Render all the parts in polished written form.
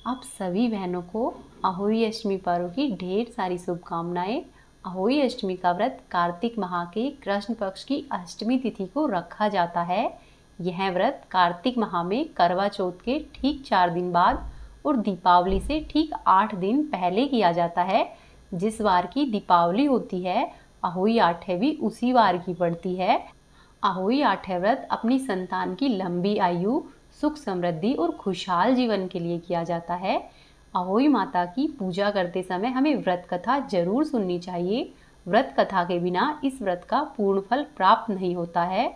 आप सभी बहनों को अहोई अष्टमी पर्व की ढेर सारी शुभकामनाएं। अहोई अष्टमी का व्रत कार्तिक माह के कृष्ण पक्ष की अष्टमी तिथि को रखा जाता है। यह व्रत कार्तिक माह में करवा चौथ के ठीक 4 दिन बाद और दीपावली से ठीक 8 दिन पहले किया जाता है। जिस वार की दीपावली होती है, अहोई आठे भी उसी वार की पड़ती है। अहोई आठे व्रत अपनी संतान की लंबी आयु, सुख समृद्धि और खुशहाल जीवन के लिए किया जाता है। अहोई माता की पूजा करते समय हमें व्रत कथा जरूर सुननी चाहिए। व्रत कथा के बिना इस व्रत का पूर्ण फल प्राप्त नहीं होता है।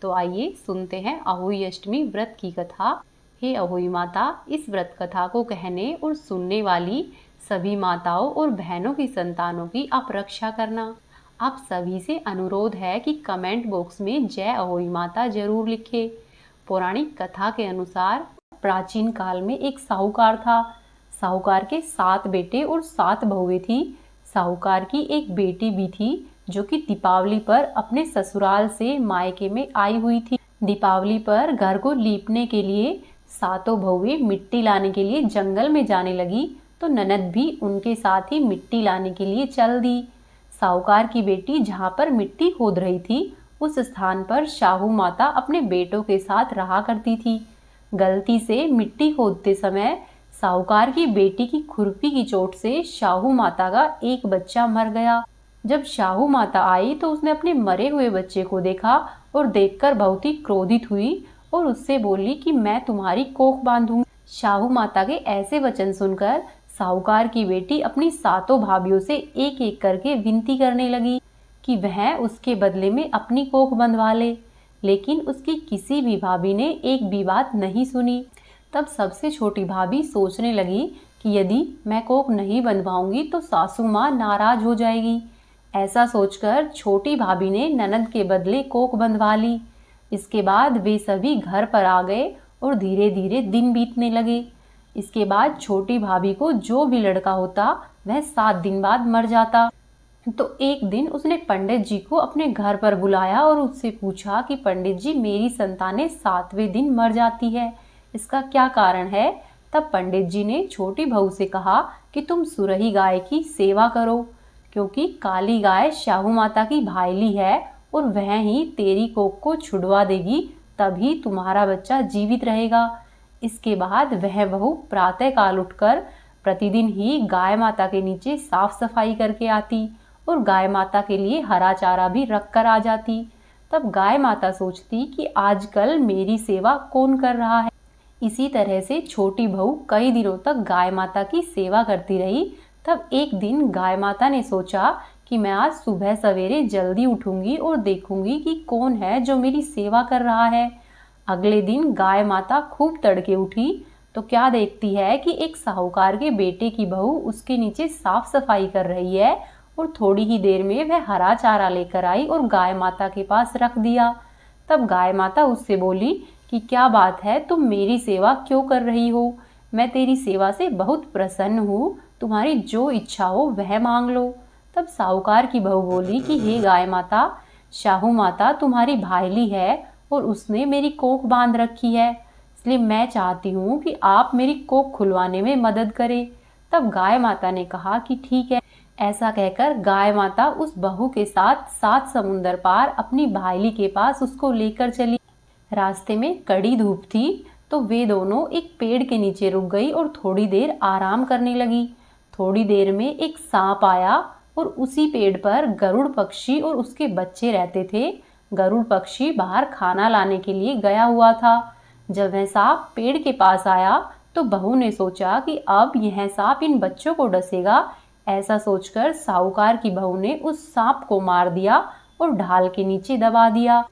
तो आइए सुनते हैं अहोई अष्टमी व्रत की कथा। हे अहोई माता, इस व्रत कथा को कहने और सुनने वाली सभी माताओं और बहनों की संतानों की आप रक्षा करना। आप सभी से अनुरोध है कि कमेंट बॉक्स में जय अहोई माता जरूर लिखें। पौराणिक कथा के अनुसार प्राचीन काल में एक साहूकार था। साहूकार के 7 बेटे और 7 बहुएं थी। साहूकार की एक बेटी भी थी जो कि दीपावली पर अपने ससुराल से मायके में आई हुई थी। दीपावली पर घर को लीपने के लिए सातों बहुएं मिट्टी लाने के लिए जंगल में जाने लगी, तो ननद भी उनके साथ ही मिट्टी लाने के लिए चल दी। साहूकार की बेटी जहाँ पर मिट्टी खोद रही थी, उस स्थान पर शाहू माता अपने बेटों के साथ रहा करती थी। गलती से मिट्टी खोदते समय साहूकार की बेटी की खुरपी की चोट से शाहू माता का एक बच्चा मर गया। जब शाहू माता आई तो उसने अपने मरे हुए बच्चे को देखा और देखकर बहुत ही क्रोधित हुई और उससे बोली कि मैं तुम्हारी कोख बांधूंगी। शाहू माता के ऐसे वचन सुनकर साहूकार की बेटी अपनी सातों भाभियों से एक एक करके विनती करने लगी कि वह उसके बदले में अपनी कोख बंधवा ले, लेकिन उसकी किसी भी भाभी ने एक भी बात नहीं सुनी। तब सबसे छोटी भाभी सोचने लगी कि यदि मैं कोख नहीं बंधवाऊंगी तो सासू माँ नाराज हो जाएगी। ऐसा सोचकर छोटी भाभी ने ननद के बदले कोख बंधवा ली। इसके बाद वे सभी घर पर आ गए और धीरे धीरे दिन बीतने लगे। इसके बाद छोटी भाभी को जो भी लड़का होता वह 7 दिन बाद मर जाता। तो एक दिन उसने पंडित जी को अपने घर पर बुलाया और उससे पूछा कि पंडित जी, मेरी संतानें 7वें दिन मर जाती है, इसका क्या कारण है। तब पंडित जी ने छोटी बहू से कहा कि तुम सुरही गाय की सेवा करो, क्योंकि काली गाय शाहू माता की भाईली है और वह ही तेरी कोख को छुड़वा देगी, तभी तुम्हारा बच्चा जीवित रहेगा। इसके बाद वह बहू प्रातः काल उठकर प्रतिदिन ही गाय माता के नीचे साफ सफाई करके आती और गाय माता के लिए हरा चारा भी रख कर आ जाती। तब गाय माता सोचती कि आजकल मेरी सेवा कौन कर रहा है। इसी तरह से छोटी बहू कई दिनों तक गाय माता की सेवा करती रही। तब एक दिन गाय माता ने सोचा कि मैं आज सुबह सवेरे जल्दी उठूंगी और देखूंगी कि कौन है जो मेरी सेवा कर रहा है। अगले दिन गाय माता खूब तड़के उठी तो क्या देखती है कि एक साहूकार के बेटे की बहू उसके नीचे साफ सफाई कर रही है और थोड़ी ही देर में वह हरा चारा लेकर आई और गाय माता के पास रख दिया। तब गाय माता उससे बोली कि क्या बात है, तुम मेरी सेवा क्यों कर रही हो। मैं तेरी सेवा से बहुत प्रसन्न हूँ, तुम्हारी जो इच्छा हो वह मांग लो। तब साहूकार की बहू बोली कि हे गाय माता, शाहू माता तुम्हारी भाईली है और उसने मेरी कोख बांध रखी है, इसलिए मैं चाहती हूँ कि आप मेरी कोख खुलवाने में मदद करें। तब गाय माता ने कहा कि ठीक है। ऐसा कहकर गाय माता उस बहू के साथ 7 समुंदर पार अपनी भाईली के पास उसको लेकर चली। रास्ते में कड़ी धूप थी तो वे दोनों एक पेड़ के नीचे रुक गई और थोड़ी देर आराम करने लगी। थोड़ी देर में एक सांप आया और उसी पेड़ पर गरुड़ पक्षी और उसके बच्चे रहते थे। गरुड़ पक्षी बाहर खाना लाने के लिए गया हुआ था। जब वह सांप पेड़ के पास आया तो बहू ने सोचा कि अब यह सांप इन बच्चों को डसेगा। ऐसा सोचकर साहूकार की बहू ने उस सांप को मार दिया और ढाल के नीचे दबा दिया।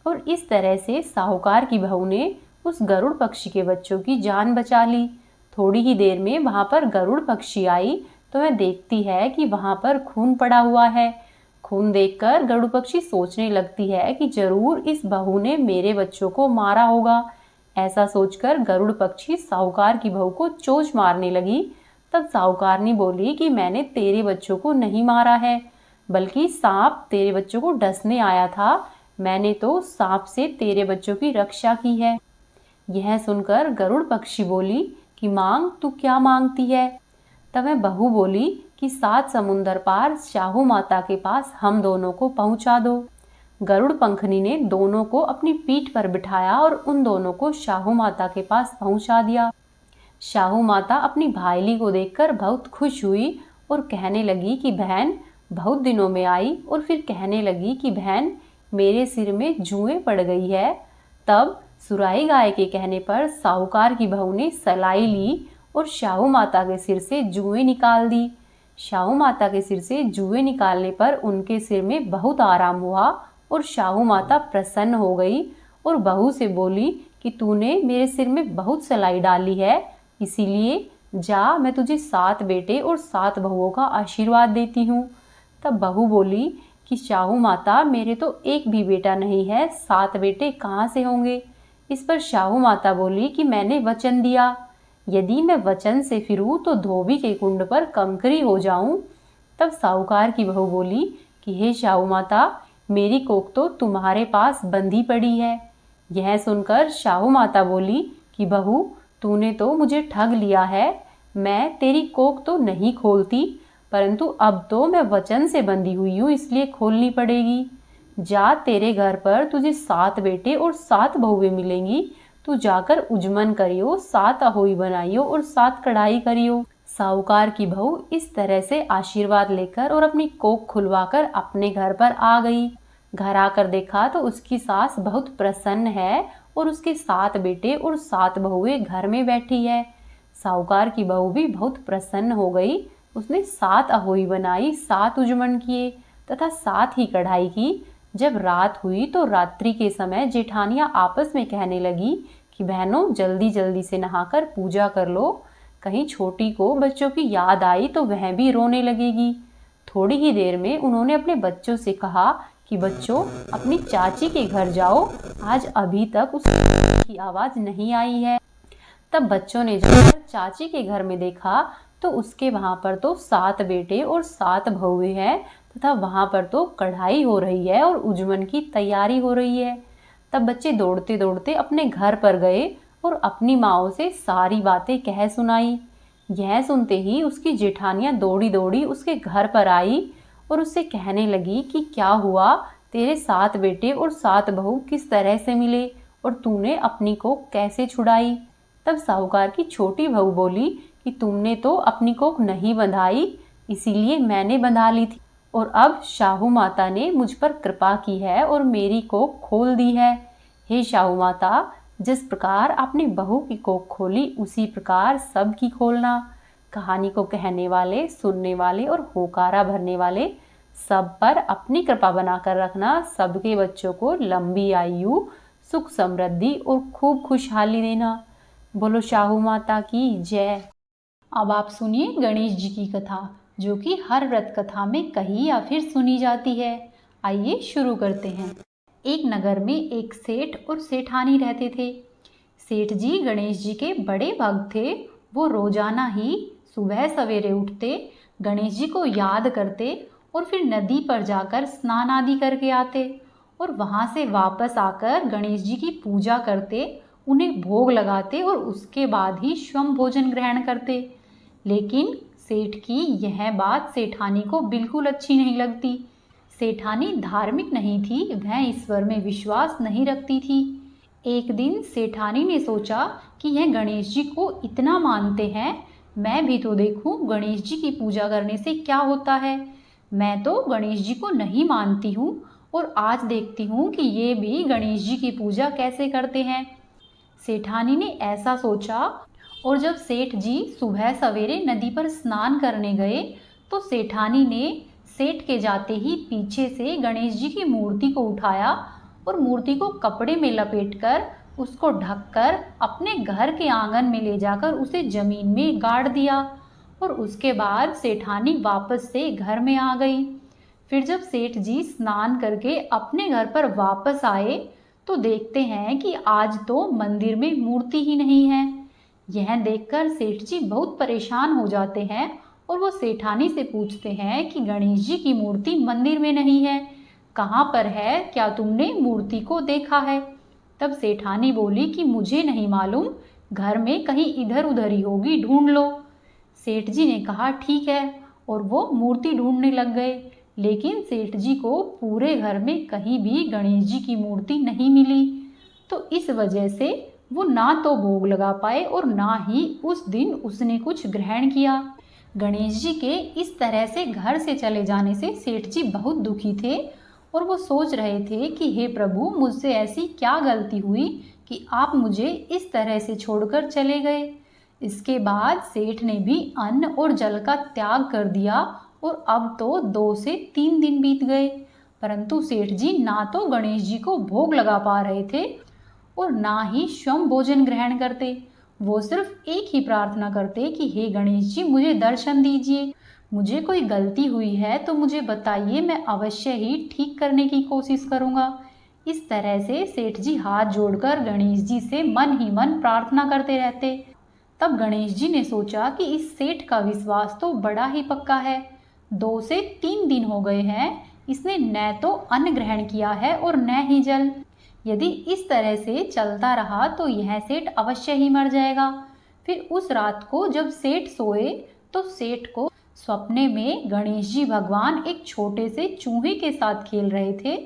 और इस तरह से साहूकार की बहू ने उस गरुड़ पक्षी के बच्चों की जान बचा ली। थोड़ी ही देर में वहां पर गरुड़ पक्षी आई तो वह देखती है कि वहां पर खून पड़ा हुआ है। खून देखकर गरुड़ पक्षी सोचने लगती है कि जरूर इस बहू ने मेरे बच्चों को मारा होगा। ऐसा सोचकर गरुड़ पक्षी साहूकार की बहू को चोंच मारने लगी। तब साहूकारनी बोली कि मैंने तेरे बच्चों को नहीं मारा है, बल्कि सांप तेरे बच्चों को डसने आया था। मैंने तो सांप से तेरे बच्चों की रक्षा की है। यह सुनकर गरुड़ पक्षी बोली कि कि मांग, तू क्या मांगती है। तब वह बहू बोली कि 7 समुंदर पार शाहू माता के पास हम दोनों को पहुंचा दो। गरुड़ पंखनी ने दोनों को अपनी पीठ पर बिठाया और उन दोनों को शाहू माता के पास पहुंचा दिया। शाहू माता अपनी भाईली को देखकर बहुत खुश हुई और कहने लगी कि बहन बहुत दिनों में आई, और फिर कहने लगी कि बहन मेरे सिर में जुएं पड़ गई है। तब सुराही गाय के कहने पर साहूकार की बहू ने सलाई ली और शाहू माता के सिर से जुएं निकाल दी। शाहू माता के सिर से जुएं निकालने पर उनके सिर में बहुत आराम हुआ और शाहू माता प्रसन्न हो गई और बहू से बोली कि तूने मेरे सिर में बहुत सलाई डाली है, इसीलिए जा, मैं तुझे 7 बेटे और 7 बहुओं का आशीर्वाद देती हूँ। तब बहू बोली कि शाहू माता मेरे तो एक भी बेटा नहीं है, 7 बेटे कहाँ से होंगे। इस पर शाहू माता बोली कि मैंने वचन दिया, यदि मैं वचन से फिरूं तो धोबी के कुंड पर कंकरी हो जाऊं। तब साहूकार की बहू बोली कि हे शाहू माता, मेरी कोख तो तुम्हारे पास बंधी पड़ी है। यह सुनकर शाहू माता बोली कि बहू, तूने तो मुझे ठग लिया है, मैं तेरी कोख तो नहीं खोलती, परंतु अब तो मैं वचन से बंधी हुई हूँ, इसलिए खोलनी पड़ेगी। जा, तेरे घर पर तुझे 7 बेटे और 7 बहुएं मिलेंगी, तू जाकर उजमन करियो, 7 अहोई बनाइयो और 7 कढ़ाई करियो। साहूकार की बहू इस तरह से आशीर्वाद लेकर और अपनी कोख खुलवाकर अपने घर पर आ गई। घर आकर देखा तो उसकी सास बहुत प्रसन्न है और उसके 7 बेटे और 7 बहुएं घर में बैठी है। साहूकार की बहू भी बहुत प्रसन्न हो गई। उसने 7 अहोई बनाई, 7 उजमन किए तथा 7 ही कढ़ाई की। जब रात हुई तो रात्रि के समय जेठानियां आपस में कहने लगी कि बहनों, जल्दी जल्दी से नहाकर पूजा कर लो, कहीं छोटी को बच्चों की याद आई तो वह भी रोने लगेगी। थोड़ी ही देर में उन्होंने अपने बच्चों से कहा कि बच्चों, अपनी चाची के घर जाओ, आज अभी तक उसकी आवाज़ नहीं आई है। तब बच्चों ने जाकर चाची के घर में देखा तो उसके वहाँ पर तो 7 बेटे और 7 बहुएं हैं तथा वहाँ पर तो कढ़ाई हो रही है और उजमन की तैयारी हो रही है। तब बच्चे दौड़ते दौड़ते अपने घर पर गए और अपनी माँओं से सारी बातें कह सुनाई। यह सुनते ही उसकी जेठानियाँ दौड़ी दौड़ी उसके घर पर आई और उससे कहने लगी कि क्या हुआ, तेरे 7 बेटे और 7 बहू किस तरह से मिले और तूने अपनी कोख कैसे छुड़ाई। तब साहूकार की छोटी बहू बोली कि तुमने तो अपनी कोख नहीं बंधाई, इसीलिए मैंने बंधा ली थी, और अब शाहू माता ने मुझ पर कृपा की है और मेरी कोख खोल दी है। हे शाहू माता, जिस प्रकार आपने बहू की कोख खोली उसी प्रकार सबकी खोलना। कहानी को कहने वाले, सुनने वाले और होकारा भरने वाले सब पर अपनी कृपा बनाकर रखना। सबके बच्चों को लंबी आयु, सुख समृद्धि और खूब खुशहाली देना। बोलो शाहू माता की जय। अब आप सुनिए गणेश जी की कथा, जो कि हर व्रत कथा में कही या फिर सुनी जाती है। आइए शुरू करते हैं। एक नगर में एक सेठ और सेठानी रहते थे। सेठ जी गणेश जी के बड़े भक्त थे। वो रोजाना ही सुबह सवेरे उठते, गणेश जी को याद करते और फिर नदी पर जाकर स्नान आदि करके आते और वहाँ से वापस आकर गणेश जी की पूजा करते, उन्हें भोग लगाते और उसके बाद ही स्वयं भोजन ग्रहण करते। लेकिन सेठ की यह बात सेठानी को बिल्कुल अच्छी नहीं लगती। सेठानी धार्मिक नहीं थी, वह ईश्वर में विश्वास नहीं रखती थी। एक दिन सेठानी ने सोचा कि यह गणेश जी को इतना मानते हैं, मैं भी तो देखूं गणेश जी की पूजा करने से क्या होता है। मैं तो गणेश जी को नहीं मानती हूँ और आज देखती हूँ कि ये भी गणेश जी की पूजा कैसे करते हैं। सेठानी ने ऐसा सोचा और जब सेठ जी सुबह सवेरे नदी पर स्नान करने गए तो सेठानी ने सेठ के जाते ही पीछे से गणेश जी की मूर्ति को उठाया और मूर्ति को कपड़े में लपेटकर उसको ढककर अपने घर के आंगन में ले जाकर उसे जमीन में गाड़ दिया और उसके बाद सेठानी वापस से घर में आ गई। फिर जब सेठ जी स्नान करके अपने घर पर वापस आए तो देखते हैं कि आज तो मंदिर में मूर्ति ही नहीं है। यह देखकर सेठ जी बहुत परेशान हो जाते हैं और वो सेठानी से पूछते हैं कि गणेश जी की मूर्ति मंदिर में नहीं है, कहाँ पर है, क्या तुमने मूर्ति को देखा है। तब सेठानी बोली कि मुझे नहीं मालूम, घर में कहीं इधर उधर ही होगी, ढूंढ लो। सेठ जी ने कहा ठीक है, और वो मूर्ति ढूंढने लग गए। लेकिन सेठ जी को पूरे घर में कहीं भी गणेश जी की मूर्ति नहीं मिली। तो इस वजह से वो ना तो भोग लगा पाए और ना ही उस दिन उसने कुछ ग्रहण किया। गणेश जी के इस तरह से घर से चले जाने से सेठ जी बहुत दुखी थे और वो सोच रहे थे कि हे प्रभु, मुझसे ऐसी क्या गलती हुई कि आप मुझे इस तरह से छोड़कर चले गए। इसके बाद सेठ ने भी अन्न और जल का त्याग कर दिया और अब तो 2 से 3 दिन बीत गए, परंतु सेठ जी ना तो गणेश जी को भोग लगा पा रहे थे और ना ही स्वयं भोजन ग्रहण करते। वो सिर्फ एक ही प्रार्थना करते कि हे गणेश जी, मुझे दर्शन दीजिए, मुझे कोई गलती हुई है तो मुझे बताइए, मैं अवश्य ही ठीक करने की कोशिश करूँगा। इस तरह से सेठ जी हाथ जोड़कर गणेश जी से मन ही मन प्रार्थना करते रहते। तब गणेश जी ने सोचा कि इस सेठ का विश्वास तो बड़ा ही पक्का है। 2 से 3 दिन हो गए हैं, इसने न तो अन्न ग्रहण किया है और न ही जल। यदि इस तरह से चलता रहा तो यह सेठ अवश्य ही मर जाएगा। फिर उस रात को जब सेठ सोए तो सेठ को सपने में गणेश जी भगवान एक छोटे से चूहे के साथ खेल रहे थे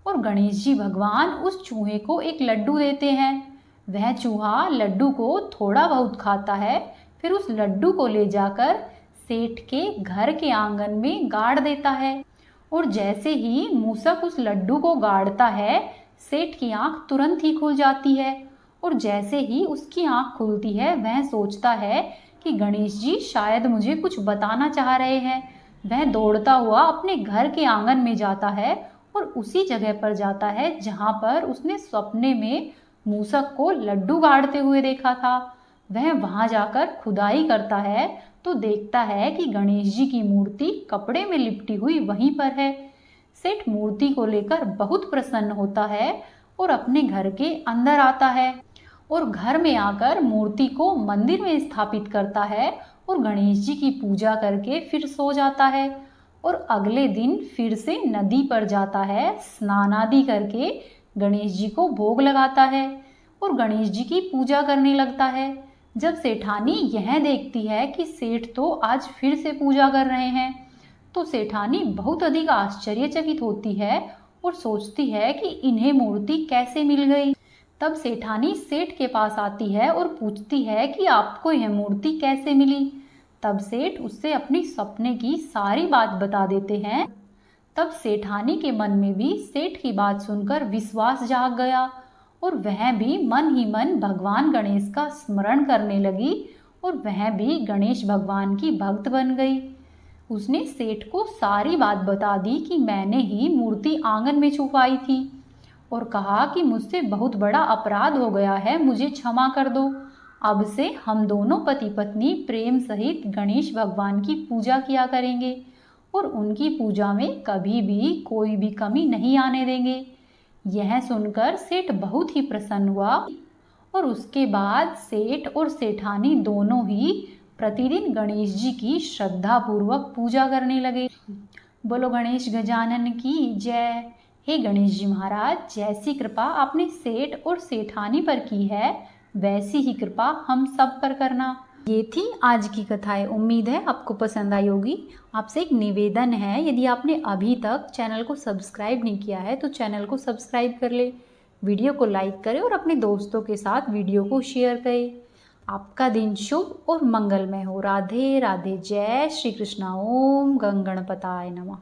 और गणेश जी भगवान उस चूहे को एक लड्डू देते हैं। वह चूहा लड्डू को थोड़ा बहुत खाता है, फिर उस लड्डू को ले जाकर सेठ के घर के आंगन में गाड़ देता है और जैसे ही मूसक उस लड्डू को गाड़ता है, सेठ की आंख तुरंत ही खुल जाती है और जैसे ही उसकी आंख खुलती है वह सोचता है कि गणेश जी शायद मुझे कुछ बताना चाह रहे हैं। वह दौड़ता हुआ अपने घर के आंगन में जाता है और उसी जगह पर जाता है जहां पर उसने सपने में मूसक को लड्डू गाड़ते हुए देखा था। वह वहां जाकर खुदाई करता है तो देखता है कि गणेश जी की मूर्ति कपड़े में लिपटी हुई वहीं पर है। सेठ मूर्ति को लेकर बहुत प्रसन्न होता है और अपने घर के अंदर आता है और घर में आकर मूर्ति को मंदिर में स्थापित करता है और गणेश जी की पूजा करके फिर सो जाता है और अगले दिन फिर से नदी पर जाता है, स्नान आदि करके गणेश जी को भोग लगाता है और गणेश जी की पूजा करने लगता है। जब सेठानी यह देखती है कि सेठ तो आज फिर से पूजा कर रहे हैं तो सेठानी बहुत अधिक आश्चर्यचकित होती है और सोचती है कि इन्हें मूर्ति कैसे मिल गई। तब सेठानी सेठ के पास आती है और पूछती है कि आपको यह मूर्ति कैसे मिली। तब सेठ उससे अपनी सपने की सारी बात बता देते हैं। तब सेठानी के मन में भी सेठ की बात सुनकर विश्वास जाग गया और वह भी मन ही मन भगवान गणेश का स्मरण करने लगी और वह भी गणेश भगवान की भक्त बन गई। उसने सेठ को सारी बात बता दी कि मैंने ही मूर्ति आंगन में छुपाई थी और कहा कि मुझसे बहुत बड़ा अपराध हो गया है, मुझे क्षमा कर दो। अब से हम दोनों पति पत्नी प्रेम सहित गणेश भगवान की पूजा किया करेंगे और उनकी पूजा में कभी भी कोई भी कमी नहीं आने देंगे। यह सुनकर सेठ बहुत ही प्रसन्न हुआ और उसके बाद सेठ और सेठानी दोनों ही प्रतिदिन गणेश जी की श्रद्धा पूर्वक पूजा करने लगे। बोलो गणेश गजानन की जय। हे गणेश जी महाराज, जैसी कृपा आपने सेठ और सेठानी पर की है वैसी ही कृपा हम सब पर करना। ये थी आज की कथाएं। उम्मीद है आपको पसंद आई होगी। आपसे एक निवेदन है, यदि आपने अभी तक चैनल को सब्सक्राइब नहीं किया है तो चैनल को सब्सक्राइब कर ले, वीडियो को लाइक करें और अपने दोस्तों के साथ वीडियो को शेयर करें। आपका दिन शुभ और मंगलमय हो। राधे राधे। जय श्री कृष्णा। ओम गंगणपताय नमः।